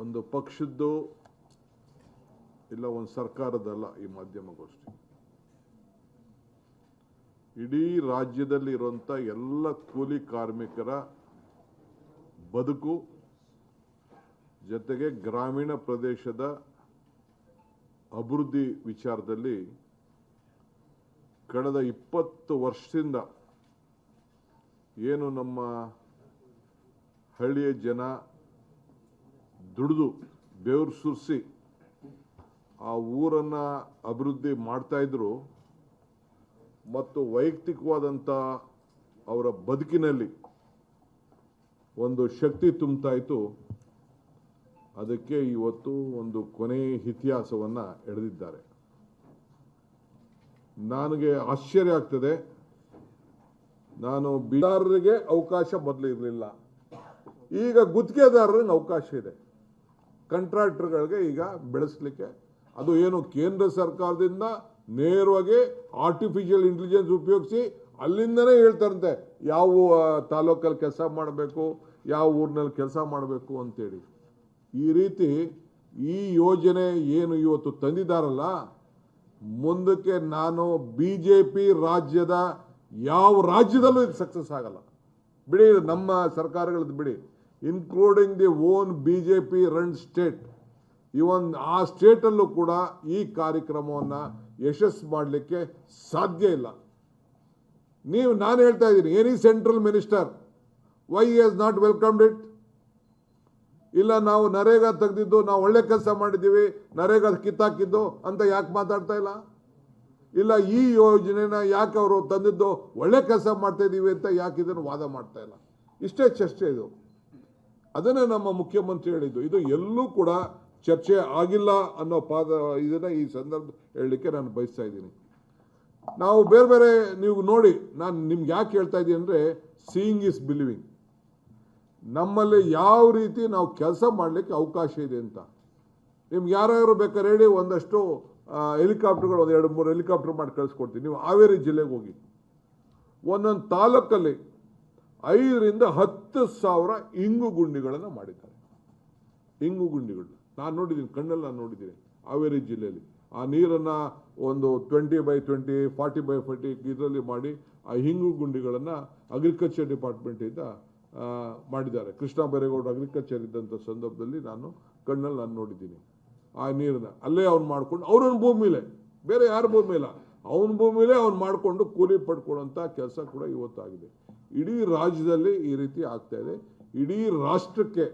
ಒಂದು ಪಕ್ಷದ್ದು ಇಲ್ಲ ಒಂದು ಸರ್ಕಾರದಲ್ಲ ಈ ಮಾಧ್ಯಮಗೋಷ್ಠಿ. ಇಡೀ ರಾಜ್ಯದಲ್ಲಿ ಇರುವಂಥ ಎಲ್ಲ ಕೂಲಿ ಕಾರ್ಮಿಕರ ಬದುಕು ಜೊತೆಗೆ ಗ್ರಾಮೀಣ ಪ್ರದೇಶದ ಅಭಿವೃದ್ಧಿ ವಿಚಾರದಲ್ಲಿ ಕಳೆದ 20 ವರ್ಷದಿಂದ ಏನು ನಮ್ಮ ಹಳ್ಳಿಯ ಜನ ದುಡಿದು ಬೆವರು ಸುರಿಸಿ ಆ ಊರನ್ನು ಅಭಿವೃದ್ಧಿ ಮಾಡ್ತಾಯಿದ್ರು ಮತ್ತು ವೈಯಕ್ತಿಕವಾದಂಥ ಅವರ ಬದುಕಿನಲ್ಲಿ ಒಂದು ಶಕ್ತಿ ತುಂಬ್ತಾ ಇತ್ತು. ಅದಕ್ಕೆ ಇವತ್ತು ಒಂದು ಕೊನೆ ಇತಿಹಾಸವನ್ನು ಎಳೆದಿದ್ದಾರೆ. ನನಗೆ ಆಶ್ಚರ್ಯ ಆಗ್ತದೆ. ನಾನು ಬಿಲ್ಡರ್ರಿಗೆ ಅವಕಾಶ ಮೊದಲು ಇರಲಿಲ್ಲ, ಈಗ ಗುತ್ತಿಗೆದಾರರಿಗೆ ಅವಕಾಶ ಇದೆ. ಕಾಂಟ್ರಾಕ್ಟರ್ಗಳಿಗೆ ಈಗ ಬೆಳೆಸಲಿಕ್ಕೆ ಅದು ಏನು ಕೇಂದ್ರ ಸರ್ಕಾರದಿಂದ ನೇರವಾಗಿ ಆರ್ಟಿಫಿಷಿಯಲ್ ಇಂಟೆಲಿಜೆನ್ಸ್ ಉಪಯೋಗಿಸಿ ಅಲ್ಲಿಂದನೇ ಹೇಳ್ತಾರಂತೆ ಯಾವ ತಾಲೂಕಲ್ಲಿ ಕೆಲಸ ಮಾಡಬೇಕು, ಯಾವ ಊರಿನಲ್ಲಿ ಕೆಲಸ ಮಾಡಬೇಕು ಅಂತೇಳಿ. ಈ ರೀತಿ ಈ ಯೋಜನೆ ಏನು ಇವತ್ತು ತಂದಿದ್ದಾರಲ್ಲ, ಮುಂದಕ್ಕೆ ನಾನು BJP ರಾಜ್ಯದ ಯಾವ ರಾಜ್ಯದಲ್ಲೂ ಇದು ಸಕ್ಸಸ್ ಆಗಲ್ಲ. ಬಿಡಿ, ನಮ್ಮ ಸರ್ಕಾರಗಳದ್ದು ಬಿಡಿ, including the own BJP run state, even ಆ ಸ್ಟೇಟಲ್ಲೂ ಕೂಡ ಈ ಕಾರ್ಯಕ್ರಮವನ್ನು ಯಶಸ್ಸು ಮಾಡಲಿಕ್ಕೆ ಸಾಧ್ಯ ಇಲ್ಲ. ನಾನು ಹೇಳ್ತಾ ಇದ್ದೀನಿ, any central minister Y has not welcomed it? ಇಲ್ಲ ನಾವು ನರೇಗಾ ತೆಗೆದಿದ್ದು, ನಾವು ಒಳ್ಳೆ ಕೆಲಸ ಮಾಡಿದ್ದೀವಿ, ನರೇಗಾ ಕಿತ್ತಾಕಿದ್ದು ಅಂತ ಯಾಕೆ ಮಾತಾಡ್ತಾ ಇಲ್ಲ? ಇಲ್ಲ ಈ ಯೋಜನೆನ ಯಾಕೆ ಅವರು ತಂದಿದ್ದು ಒಳ್ಳೆ ಕೆಲಸ ಮಾಡ್ತಾ ಇದ್ದೀವಿ ಅಂತ ಯಾಕೆ ಇದನ್ನು ವಾದ ಮಾಡ್ತಾ ಇಲ್ಲ? ಇಷ್ಟೇ ಚರ್ಚೆ ಇದು. ಅದನ್ನೇ ನಮ್ಮ ಮುಖ್ಯಮಂತ್ರಿ ಹೇಳಿದ್ದು, ಇದು ಎಲ್ಲೂ ಕೂಡ ಚರ್ಚೆ ಆಗಿಲ್ಲ ಅನ್ನೋ ಇದನ್ನು ಈ ಸಂದರ್ಭ ಹೇಳಲಿಕ್ಕೆ ನಾನು ಬಯಸ್ತಾ ಇದ್ದೀನಿ. ನಾವು ಬೇರೆ ಬೇರೆ ನೀವು ನೋಡಿ, ನಾನು ನಿಮ್ಗೆ ಯಾಕೆ ಹೇಳ್ತಾ ಇದ್ದೀನಿ ಅಂದರೆ, ಸೀಯಿಂಗ್ ಇಸ್ ಬಿಲೀವಿಂಗ್. ನಮ್ಮಲ್ಲಿ ಯಾವ ರೀತಿ ನಾವು ಕೆಲಸ ಮಾಡಲಿಕ್ಕೆ ಅವಕಾಶ ಇದೆ ಅಂತ ನಿಮ್ಗೆ ಯಾರ್ಯಾರು ಬೇಕಾದ್ರೆ ಹೇಳಿ, ಒಂದಷ್ಟು ಹೆಲಿಕಾಪ್ಟರ್ಗಳು, ಒಂದು 2-3 ಹೆಲಿಕಾಪ್ಟರ್ ಮಾಡಿ ಕಳಿಸ್ಕೊಡ್ತೀನಿ. ನೀವು ಹಾವೇರಿ ಜಿಲ್ಲೆಗೆ ಹೋಗಿ, ಒಂದೊಂದು ತಾಲೂಕಲ್ಲಿ 5ರಿಂದ 10,000 ಇಂಗು ಗುಂಡಿಗಳನ್ನು ಮಾಡಿದ್ದಾರೆ. ಇಂಗು ಗುಂಡಿಗಳು ನಾನು ನೋಡಿದ್ದೀನಿ, ಕಣ್ಣಲ್ಲಿ ನಾನು ನೋಡಿದ್ದೀನಿ. ಹಾವೇರಿ ಜಿಲ್ಲೆಯಲ್ಲಿ ಆ ನೀರನ್ನು ಒಂದು 20x20, 40x40 ಇದರಲ್ಲಿ ಮಾಡಿ ಆ ಇಂಗು ಗುಂಡಿಗಳನ್ನು ಅಗ್ರಿಕಲ್ಚರ್ ಡಿಪಾರ್ಟ್ಮೆಂಟಿಂದ ಮಾಡಿದ್ದಾರೆ. ಕೃಷ್ಣ ಬೈರೇಗೌಡರು ಅಗ್ರಿಕಲ್ಚರ್ ಇದ್ದಂಥ ಸಂದರ್ಭದಲ್ಲಿ ನಾನು ಕಣ್ಣಲ್ಲಿ ನಾನು ನೋಡಿದ್ದೀನಿ. ಆ ನೀರನ್ನು ಅಲ್ಲೇ ಅವ್ನು ಮಾಡಿಕೊಂಡು, ಅವ್ರನ್ನ ಭೂಮಿಲೇ, ಬೇರೆ ಯಾರ ಭೂಮಿ ಇಲ್ಲ, ಅವನ ಭೂಮಿಲೇ ಅವ್ನು ಮಾಡಿಕೊಂಡು ಕೂಲಿ ಪಡ್ಕೊಳ್ಳೋಂಥ ಕೆಲಸ ಕೂಡ ಇವತ್ತಾಗಿದೆ. ಇಡೀ ರಾಜ್ಯದಲ್ಲಿ ಈ ರೀತಿ ಆಗ್ತಾ ಇದೆ. ಇಡೀ ರಾಷ್ಟ್ರಕ್ಕೆ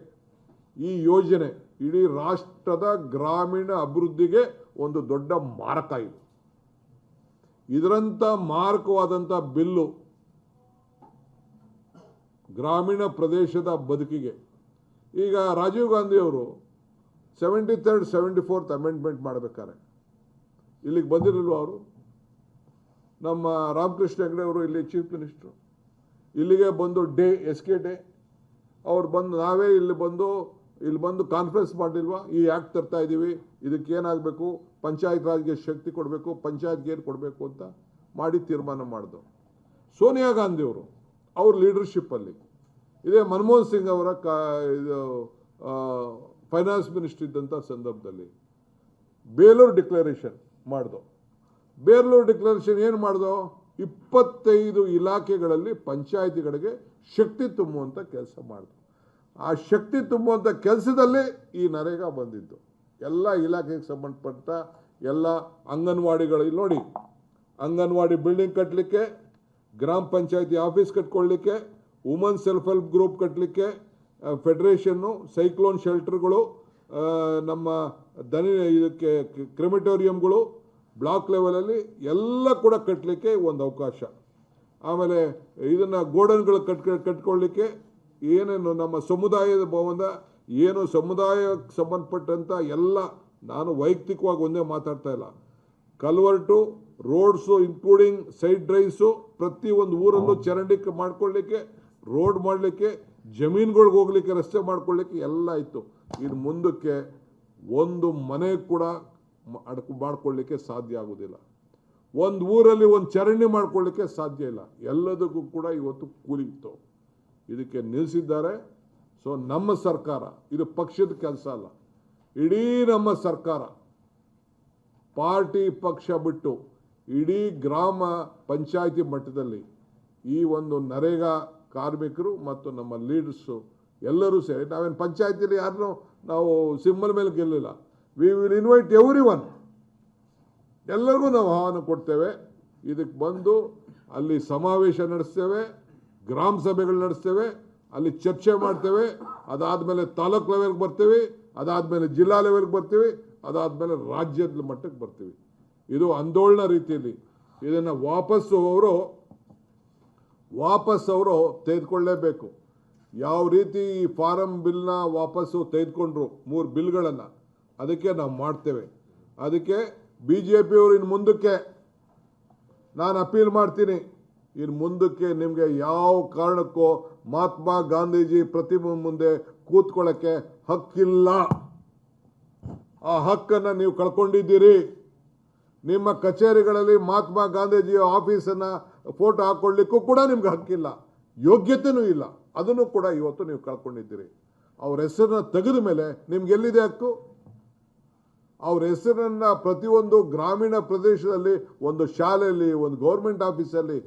ಈ ಯೋಜನೆ, ಇಡೀ ರಾಷ್ಟ್ರದ ಗ್ರಾಮೀಣ ಅಭಿವೃದ್ಧಿಗೆ ಒಂದು ದೊಡ್ಡ ಮಾರಕ ಇದು. ಇದರಂಥ ಮಾರಕವಾದಂಥ ಬಿಲ್ಲು ಗ್ರಾಮೀಣ ಪ್ರದೇಶದ ಬದುಕಿಗೆ, ಈಗ ರಾಜೀವ್ ಗಾಂಧಿಯವರು 73rd 74th ಅಮೆಂಡ್ಮೆಂಟ್ ಮಾಡಬೇಕಾರೆ ಇಲ್ಲಿಗೆ ಬಂದಿರಲಿಲ್ವ ಅವರು? ನಮ್ಮ ರಾಮಕೃಷ್ಣ ಹೆಗಡೆ ಅವರು ಇಲ್ಲಿ ಚೀಫ್ ಮಿನಿಸ್ಟ್ರು, ಇಲ್ಲಿಗೆ ಬಂದು SK ಡೇ ಅವ್ರು ಬಂದು, ನಾವೇ ಇಲ್ಲಿ ಬಂದು ಕಾನ್ಫರೆನ್ಸ್ ಮಾಡಿಲ್ವಾ? ಈ ಆ್ಯಕ್ಟ್ ತರ್ತಾ ಇದ್ದೀವಿ, ಇದಕ್ಕೆ ಏನಾಗಬೇಕು, ಪಂಚಾಯತ್ ರಾಜ್ಗೆ ಶಕ್ತಿ ಕೊಡಬೇಕು, ಪಂಚಾಯತ್ಗೆ ಏನು ಕೊಡಬೇಕು ಅಂತ ಮಾಡಿ ತೀರ್ಮಾನ ಮಾಡಿದ್ರು. ಸೋನಿಯಾ ಗಾಂಧಿಯವರು ಅವ್ರ ಲೀಡರ್ಶಿಪ್ಪಲ್ಲಿ, ಇದೇ ಮನಮೋಹನ್ ಸಿಂಗ್ ಅವರ ಫೈನಾನ್ಸ್ ಮಿನಿಸ್ಟರ್ ಇದ್ದಂಥ ಸಂದರ್ಭದಲ್ಲಿ ಬೇಲೂರು ಡಿಕ್ಲರೇಷನ್ ಮಾಡ್ದು. ಬೇಲೂರು ಡಿಕ್ಲರೇಷನ್ ಏನು ಮಾಡ್ದೋ, 25 ಇಲಾಖೆಗಳಲ್ಲಿ ಪಂಚಾಯತಿಗಳಿಗೆ ಶಕ್ತಿ ತುಂಬುವಂಥ ಕೆಲಸ ಮಾಡ್ದು. ಆ ಶಕ್ತಿ ತುಂಬುವಂಥ ಕೆಲಸದಲ್ಲಿ ಈ ನರೇಗಾ ಬಂದಿದ್ದು. ಎಲ್ಲ ಇಲಾಖೆಗೆ ಸಂಬಂಧಪಟ್ಟ ಎಲ್ಲ ಅಂಗನವಾಡಿಗಳು ನೋಡಿ, ಅಂಗನವಾಡಿ ಬಿಲ್ಡಿಂಗ್ ಕಟ್ಟಲಿಕ್ಕೆ, ಗ್ರಾಮ ಪಂಚಾಯತಿ ಆಫೀಸ್ ಕಟ್ಕೊಳ್ಳಿಕ್ಕೆ, ವುಮನ್ ಸೆಲ್ಫ್ ಹೆಲ್ಪ್ ಗ್ರೂಪ್ ಕಟ್ಟಲಿಕ್ಕೆ, ಫೆಡರೇಷನ್ನು, ಸೈಕ್ಲೋನ್ ಶೆಲ್ಟರ್ಗಳು, ನಮ್ಮ ಇದಕ್ಕೆ ಕ್ರೆಮಿಟೋರಿಯಂಗಳು ಬ್ಲಾಕ್ ಲೆವೆಲಲ್ಲಿ ಎಲ್ಲ ಕೂಡ ಕಟ್ಟಲಿಕ್ಕೆ ಒಂದು ಅವಕಾಶ. ಆಮೇಲೆ ಇದನ್ನು ಗೋಡನ್ಗಳು ಕಟ್ಕೊಳ್ಳಿಕ್ಕೆ, ಏನೇನು ನಮ್ಮ ಸಮುದಾಯದ ಭವನ, ಏನು ಸಮುದಾಯಕ್ಕೆ ಸಂಬಂಧಪಟ್ಟಂಥ ಎಲ್ಲ, ನಾನು ವೈಯಕ್ತಿಕವಾಗಿ ಒಂದೇ ಮಾತಾಡ್ತಾ ಇಲ್ಲ, ಕಲ್ವರ್ಟು, ರೋಡ್ಸು ಇನ್ಕ್ಲೂಡಿಂಗ್ ಸೈಡ್ ಡ್ರೈವ್ಸು, ಪ್ರತಿಯೊಂದು ಊರಲ್ಲೂ ಚರಂಡಿ ಮಾಡ್ಕೊಳ್ಳಿಕ್ಕೆ, ರೋಡ್ ಮಾಡಲಿಕ್ಕೆ, ಜಮೀನುಗಳಿಗೆ ಹೋಗ್ಲಿಕ್ಕೆ, ರಸ್ತೆ ಮಾಡ್ಕೊಳ್ಳಿಕ್ಕೆ ಎಲ್ಲ ಇತ್ತು. ಇದು ಮುಂದಕ್ಕೆ ಒಂದು ಮನೆ ಕೂಡ ಮಾಡ್ಕೊಳ್ಳಿಕ್ಕೆ ಸಾಧ್ಯ ಆಗೋದಿಲ್ಲ. ಒಂದು ಊರಲ್ಲಿ ಒಂದು ಚರಂಡಿ ಮಾಡ್ಕೊಳ್ಳಿಕ್ಕೆ ಸಾಧ್ಯ ಇಲ್ಲ. ಎಲ್ಲದಕ್ಕೂ ಕೂಡ ಇವತ್ತು ಕೂಲಿ ಇತ್ತು. ಇದಕ್ಕೆ ನಿಲ್ಲಿಸಿದ್ದಾರೆ. ಸೊ ನಮ್ಮ ಸರ್ಕಾರ, ಇದು ಪಕ್ಷದ ಕೆಲಸ ಅಲ್ಲ, ಇಡೀ ನಮ್ಮ ಸರ್ಕಾರ ಪಾರ್ಟಿ ಪಕ್ಷ ಬಿಟ್ಟು ಇಡೀ ಗ್ರಾಮ ಪಂಚಾಯಿತಿ ಮಟ್ಟದಲ್ಲಿ ಈ ಒಂದು ನರೇಗಾ ಕಾರ್ಮಿಕರು ಮತ್ತು ನಮ್ಮ ಲೀಡರ್ಸು ಎಲ್ಲರೂ ಸೇರಿ, ನಾವೇನು ಪಂಚಾಯತಿಲಿ ಯಾರನ್ನೂ ನಾವು ಸಿಂಬಲ್ ಮೇಲೆ ಗೆಲ್ಲಿಲ್ಲ. We will invite every one, ಎಲ್ಲರಿಗೂ ನಾವು ಆಹ್ವಾನ ಕೊಡ್ತೇವೆ. ಇದಕ್ಕೆ ಬಂದು ಅಲ್ಲಿ ಸಮಾವೇಶ ನಡೆಸ್ತೇವೆ, ಗ್ರಾಮ ಸಭೆಗಳು ನಡೆಸ್ತೇವೆ, ಅಲ್ಲಿ ಚರ್ಚೆ ಮಾಡ್ತೇವೆ. ಅದಾದಮೇಲೆ ತಾಲೂಕು ಲೆವೆಲ್ಗೆ ಬರ್ತೀವಿ, ಅದಾದಮೇಲೆ ಜಿಲ್ಲಾ ಲೆವೆಲ್ಗೆ ಬರ್ತೀವಿ, ಅದಾದಮೇಲೆ ರಾಜ್ಯದ ಮಟ್ಟಕ್ಕೆ ಬರ್ತೀವಿ. ಇದು ಆಂದೋಲನ ರೀತಿಯಲ್ಲಿ ಇದನ್ನು ವಾಪಸ್ ಅವರು ತೆಗೆದುಕೊಳ್ಳಲೇಬೇಕು. ಯಾವ ರೀತಿ ಈ ಫಾರಂ ಬಿಲ್ನ ವಾಪಸ್ಸು ತೆಗೆದುಕೊಂಡ್ರು 3 ಬಿಲ್ಗಳನ್ನು, ಅದಕ್ಕೆ ನಾವು ಮಾಡ್ತೇವೆ. ಅದಕ್ಕೆ BJP ಅವರು ಇನ್ನು ಮುಂದಕ್ಕೆ ನಾನು ಅಪೀಲ್ ಮಾಡ್ತೀನಿ, ಇನ್ನು ಮುಂದಕ್ಕೆ ನಿಮಗೆ ಯಾವ ಕಾರಣಕ್ಕೂ ಮಹಾತ್ಮ ಗಾಂಧೀಜಿ ಪ್ರತಿಮೆ ಮುಂದೆ ಕೂತ್ಕೊಳ್ಳೋಕ್ಕೆ ಹಕ್ಕಿಲ್ಲ. ಆ ಹಕ್ಕನ್ನು ನೀವು ಕಳ್ಕೊಂಡಿದ್ದೀರಿ. ನಿಮ್ಮ ಕಚೇರಿಗಳಲ್ಲಿ ಮಹಾತ್ಮ ಗಾಂಧೀಜಿಯ ಆಫೀಸನ್ನು ಫೋಟೋ ಹಾಕ್ಕೊಳ್ಳಿಕ್ಕೂ ಕೂಡ ನಿಮ್ಗೆ ಹಕ್ಕಿಲ್ಲ, ಯೋಗ್ಯತೆಯೂ ಇಲ್ಲ. ಅದನ್ನು ಕೂಡ ಇವತ್ತು ನೀವು ಕಳ್ಕೊಂಡಿದ್ದೀರಿ. ಅವ್ರ ಹೆಸರನ್ನ ತೆಗೆದ ಮೇಲೆ ನಿಮ್ಗೆ ಎಲ್ಲಿದೆ ಹಕ್ಕು? ಅವ್ರ ಹೆಸರನ್ನು ಪ್ರತಿಯೊಂದು ಗ್ರಾಮೀಣ ಪ್ರದೇಶದಲ್ಲಿ, ಒಂದು ಶಾಲೆಯಲ್ಲಿ, ಒಂದು ಗೌರ್ಮೆಂಟ್ ಆಫೀಸಲ್ಲಿ,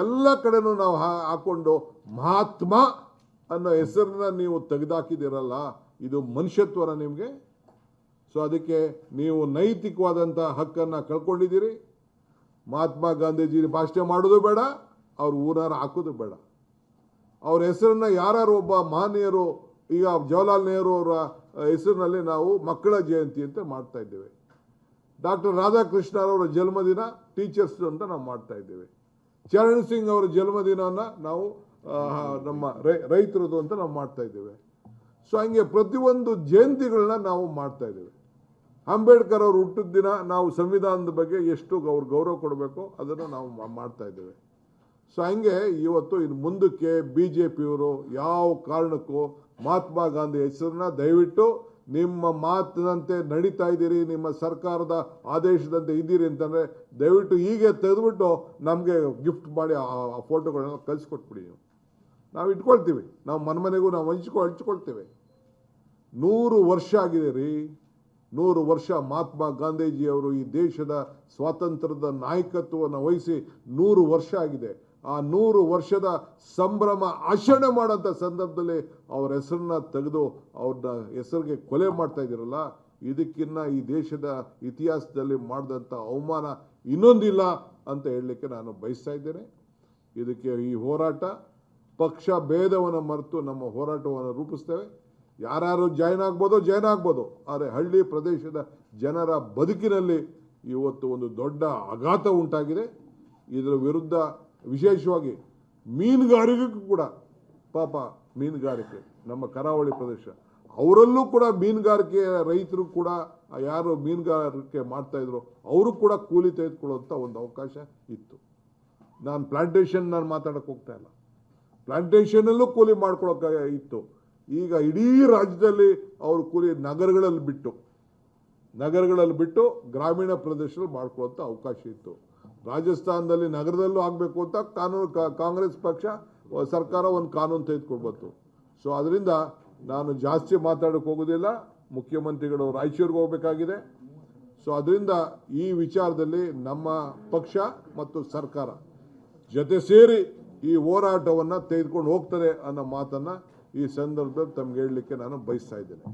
ಎಲ್ಲ ಕಡೆನೂ ನಾವು ಹಾಕ್ಕೊಂಡು ಮಹಾತ್ಮ ಅನ್ನೋ ಹೆಸರನ್ನ ನೀವು ತೆಗೆದಾಕಿದ್ದೀರಲ್ಲ, ಇದು ಮನುಷ್ಯತ್ವನ ನಿಮಗೆ? ಸೊ ಅದಕ್ಕೆ ನೀವು ನೈತಿಕವಾದಂಥ ಹಕ್ಕನ್ನು ಕಳ್ಕೊಂಡಿದ್ದೀರಿ. ಮಹಾತ್ಮ ಗಾಂಧೀಜಿ ಭಾಷಣ ಮಾಡೋದು ಬೇಡ, ಅವ್ರ ಊರಾರ ಹಾಕೋದು ಬೇಡ. ಅವ್ರ ಹೆಸರನ್ನು ಯಾರು ಒಬ್ಬ ಮಹನೀಯರು, ಈಗ ಜವಾಹರ್ಲಾಲ್ ನೆಹರು ಅವರ ಹೆಸರಿನಲ್ಲಿ ನಾವು ಮಕ್ಕಳ ಜಯಂತಿ ಅಂತ ಮಾಡ್ತಾ ಇದ್ದೇವೆ. ಡಾಕ್ಟರ್ ರಾಧಾಕೃಷ್ಣ ಅವರ ಜನ್ಮದಿನ ಟೀಚರ್ಸ್ ಅಂತ ನಾವು ಮಾಡ್ತಾ ಇದ್ದೇವೆ. ಚರಣ್ ಸಿಂಗ್ ಅವರ ಜನ್ಮದಿನವನ್ನು ನಾವು ನಮ್ಮ ರೈತರದು ಅಂತ ನಾವು ಮಾಡ್ತಾ ಇದ್ದೇವೆ. ಸೊ ಹಂಗೆ ಪ್ರತಿಯೊಂದು ಜಯಂತಿಗಳನ್ನ ನಾವು ಮಾಡ್ತಾ ಇದ್ದೇವೆ. ಅಂಬೇಡ್ಕರ್ ಅವರು ಹುಟ್ಟಿದ ದಿನ ನಾವು ಸಂವಿಧಾನದ ಬಗ್ಗೆ ಎಷ್ಟು ಗೌರವ ಕೊಡಬೇಕು ಅದನ್ನು ನಾವು ಮಾಡ್ತಾ ಇದ್ದೇವೆ. ಸೊ ಹಂಗೆ ಇವತ್ತು ಇನ್ನು ಮುಂದಕ್ಕೆ BJPಯವರು ಯಾವ ಕಾರಣಕ್ಕೂ ಮಹಾತ್ಮ ಗಾಂಧಿ ಹೆಸರನ್ನ ದಯವಿಟ್ಟು ನಿಮ್ಮ ಮಾತಿನಂತೆ ನಡೀತಾ ಇದ್ದೀರಿ, ನಿಮ್ಮ ಸರ್ಕಾರದ ಆದೇಶದಂತೆ ಇದ್ದೀರಿ ಅಂತಂದರೆ ದಯವಿಟ್ಟು ಹೀಗೆ ತೆಗೆದುಬಿಟ್ಟು ನಮಗೆ ಗಿಫ್ಟ್ ಮಾಡಿ ಆ ಫೋಟೋಗಳನ್ನ ಕಳಿಸ್ಕೊಟ್ಬಿಡಿ. ನಾವು ಇಟ್ಕೊಳ್ತೀವಿ, ನಾವು ಮನೆಗೂ ನಾವು ಹಂಚ್ಕೊಳ್ತೇವೆ. 100 ವರ್ಷ ಆಗಿದೆ ರೀ, 100 ವರ್ಷ ಮಹಾತ್ಮ ಗಾಂಧೀಜಿಯವರು ಈ ದೇಶದ ಸ್ವಾತಂತ್ರ್ಯದ ನಾಯಕತ್ವವನ್ನು ವಹಿಸಿ 100 ವರ್ಷ ಆಗಿದೆ. ಆ 100 ವರ್ಷದ ಸಂಭ್ರಮ ಆಚರಣೆ ಮಾಡೋಂಥ ಸಂದರ್ಭದಲ್ಲಿ ಅವ್ರ ಹೆಸರನ್ನ ತೆಗೆದು ಅವ್ರನ್ನ ಹೆಸರಿಗೆ ಕೊಲೆ ಮಾಡ್ತಾ ಇದ್ದೀರಲ್ಲ, ಇದಕ್ಕಿನ್ನ ಈ ದೇಶದ ಇತಿಹಾಸದಲ್ಲಿ ಮಾಡಿದಂಥ ಅವಮಾನ ಇನ್ನೊಂದಿಲ್ಲ ಅಂತ ಹೇಳಲಿಕ್ಕೆ ನಾನು ಬಯಸ್ತಾ ಇದ್ದೇನೆ. ಇದಕ್ಕೆ ಈ ಹೋರಾಟ ಪಕ್ಷ ಭೇದವನ್ನು ಮರೆತು ನಮ್ಮ ಹೋರಾಟವನ್ನು ರೂಪಿಸ್ತೇವೆ. ಯಾರು ಜಾಯ್ನ್ ಆಗ್ಬೋದು, ಆದರೆ ಹಳ್ಳಿ ಪ್ರದೇಶದ ಜನರ ಬದುಕಿನಲ್ಲಿ ಇವತ್ತು ಒಂದು ದೊಡ್ಡ ಆಘಾತ ಉಂಟಾಗಿದೆ. ಇದರ ವಿರುದ್ಧ ವಿಶೇಷವಾಗಿ ಮೀನುಗಾರಿಕೆಗೂ ಕೂಡ, ಪಾಪ ಮೀನುಗಾರಿಕೆ ನಮ್ಮ ಕರಾವಳಿ ಪ್ರದೇಶ, ಅವರಲ್ಲೂ ಕೂಡ ಮೀನುಗಾರಿಕೆ ರೈತರು ಕೂಡ ಯಾರು ಮೀನುಗಾರಿಕೆ ಮಾಡ್ತಾಯಿದ್ರು ಅವರು ಕೂಡ ಕೂಲಿ ತೆಗೆದುಕೊಳ್ಳುವಂಥ ಒಂದು ಅವಕಾಶ ಇತ್ತು. ನಾನು ಪ್ಲಾಂಟೇಶನ್ ಮಾತಾಡೋಕ್ಕೆ ಹೋಗ್ತಾ ಇಲ್ಲ, ಪ್ಲಾಂಟೇಶನಲ್ಲೂ ಕೂಲಿ ಮಾಡ್ಕೊಳ್ಳೋಕೆ ಇತ್ತು. ಈಗ ಇಡೀ ರಾಜ್ಯದಲ್ಲಿ ಅವರು ಕೂಲಿ ನಗರಗಳಲ್ಲಿ ಬಿಟ್ಟು ಗ್ರಾಮೀಣ ಪ್ರದೇಶದಲ್ಲಿ ಮಾಡ್ಕೊಳ್ಳೋಂಥ ಅವಕಾಶ ಇತ್ತು. ರಾಜಸ್ಥಾನದಲ್ಲಿ ನಗರದಲ್ಲೂ ಆಗಬೇಕು ಅಂತ ಕಾಂಗ್ರೆಸ್ ಪಕ್ಷ ಸರ್ಕಾರ ಒಂದು ಕಾನೂನು ತೆಗೆದುಕೊಳ್ಬೋದು. ಸೊ ಅದರಿಂದ ನಾನು ಜಾಸ್ತಿ ಮಾತಾಡೋಕ್ಕೆ ಹೋಗೋದಿಲ್ಲ. ಮುಖ್ಯಮಂತ್ರಿಗಳು ರಾಯಚೂರಿಗೆ ಹೋಗಬೇಕಾಗಿದೆ. ಸೊ ಅದರಿಂದ ಈ ವಿಚಾರದಲ್ಲಿ ನಮ್ಮ ಪಕ್ಷ ಮತ್ತು ಸರ್ಕಾರ ಜೊತೆ ಸೇರಿ ಈ ಹೋರಾಟವನ್ನು ತೆಗೆದುಕೊಂಡು ಹೋಗ್ತಾರೆ ಅನ್ನೋ ಮಾತನ್ನು ಈ ಸಂದರ್ಭದಲ್ಲಿ ತಮ್ಗೆ ಹೇಳಲಿಕ್ಕೆ ನಾನು ಬಯಸ್ತಾ ಇದ್ದೇನೆ.